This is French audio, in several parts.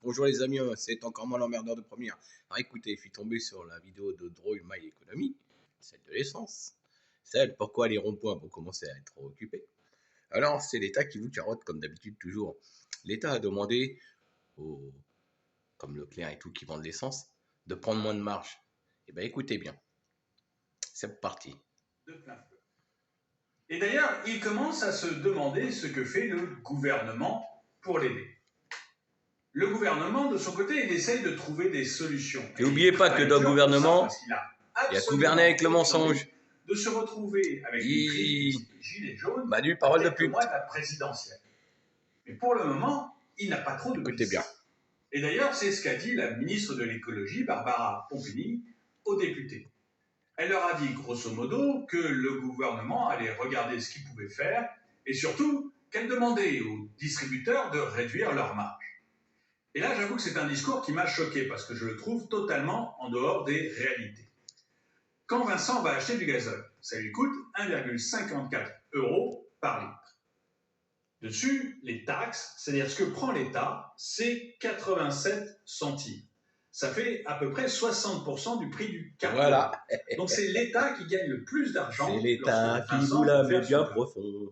Bonjour les amis, c'est encore moi l'emmerdeur de première. Alors écoutez, je suis tombé sur la vidéo de Drôle My Economy, celle de l'essence. Celle pourquoi les ronds-points vont commencer à être occupés. Alors c'est l'État qui vous carotte comme d'habitude toujours. L'État a demandé aux, comme Leclerc et tout qui vendent l'essence, de prendre moins de marge. Eh bien écoutez bien, c'est parti. De plein feu. Et d'ailleurs, il commence à se demander ce que fait le gouvernement pour l'aider. Le gouvernement, de son côté, il essaye de trouver des solutions. Et n'oubliez pas que dans le gouvernement, il y a gouverné avec le mensonge. De se retrouver avec une crise des gilets jaunes, Manu, parole de pute. mois de la présidentielle. Mais pour le moment, il n'a pas trop de Écoutez bien. Et d'ailleurs, c'est ce qu'a dit la ministre de l'écologie, Barbara Pompili, aux députés. Elle leur a dit, grosso modo, que le gouvernement allait regarder ce qu'il pouvait faire et surtout qu'elle demandait aux distributeurs de réduire leur marge. Et là, j'avoue que c'est un discours qui m'a choqué parce que je le trouve totalement en dehors des réalités. Quand Vincent va acheter du gazole, ça lui coûte 1,54 € par litre. Dessus, les taxes, c'est-à-dire ce que prend l'État, c'est 87 centimes. Ça fait à peu près 60% du prix du carburant. Voilà. Donc c'est l'État qui gagne le plus d'argent. C'est l'État qui vous la met bien profond.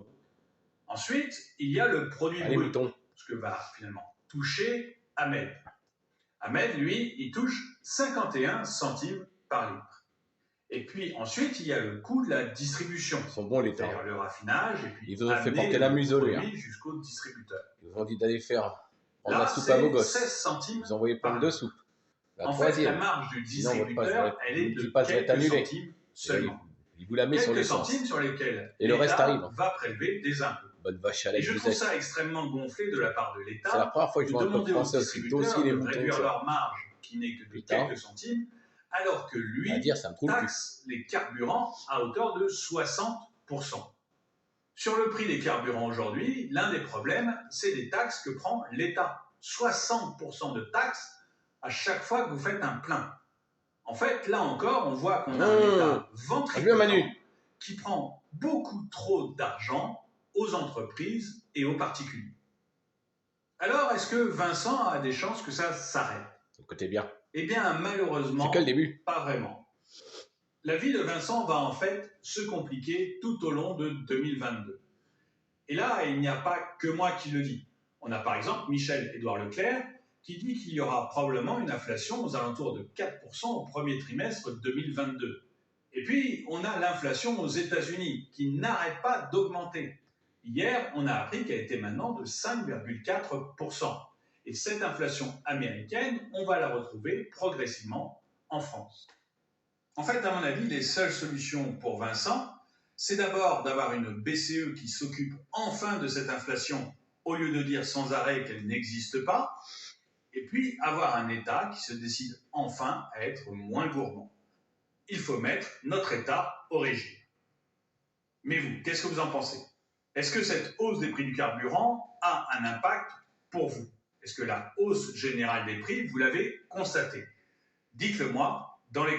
Ensuite, il y a le produit brut, moutons. Ce que va finalement toucher Ahmed. Ahmed, lui, il touche 51 centimes par litre. Et puis ensuite, il y a le coût de la distribution. Ils sont bons, l'État. C'est-à-dire le raffinage, et puis ils vous ont fait porter la museau, jusqu'au distributeur. Ils vous ont dit d'aller faire prendre Là, la soupe à vos gosses. 16 centimes. Vous envoyez prendre deux soupes. La en troisième. fait, la marge du distributeur, elle est de quelques centimes seulement. Il vous la met sur les centimes sur lesquels et le reste arrive. Va prélever des impôts. Bonne vache à lait. Et je trouve ça extrêmement gonflé de la part de l'État. C'est la première fois que je vois un peu de français aussi tôt aussi les moutons. Réduire leur marge, qui n'est que de quelques centimes, alors que lui taxe les carburants à hauteur de 60%. Sur le prix des carburants aujourd'hui, l'un des problèmes, c'est les taxes que prend l'État. 60% de taxes à chaque fois que vous faites un plein. En fait, là encore, on voit qu'on a un État ventriloquant qui prend beaucoup trop d'argent aux entreprises et aux particuliers. Alors, est-ce que Vincent a des chances que ça s'arrête? Écoutez bien. Eh bien, malheureusement, c'est que le début. Pas vraiment. La vie de Vincent va en fait se compliquer tout au long de 2022. Et là, il n'y a pas que moi qui le dis. On a par exemple Michel-Édouard Leclerc qui dit qu'il y aura probablement une inflation aux alentours de 4% au premier trimestre 2022. Et puis, on a l'inflation aux États-Unis qui n'arrête pas d'augmenter. Hier, on a appris qu'elle était maintenant de 5,4%. Et cette inflation américaine, on va la retrouver progressivement en France. En fait, à mon avis, les seules solutions pour Vincent, c'est d'abord d'avoir une BCE qui s'occupe enfin de cette inflation au lieu de dire sans arrêt qu'elle n'existe pas, et puis avoir un État qui se décide enfin à être moins gourmand. Il faut mettre notre État au régime. Mais vous, qu'est-ce que vous en pensez? Est-ce que cette hausse des prix du carburant a un impact pour vous? Est-ce que la hausse générale des prix, vous l'avez constatée? Dites-le moi dans les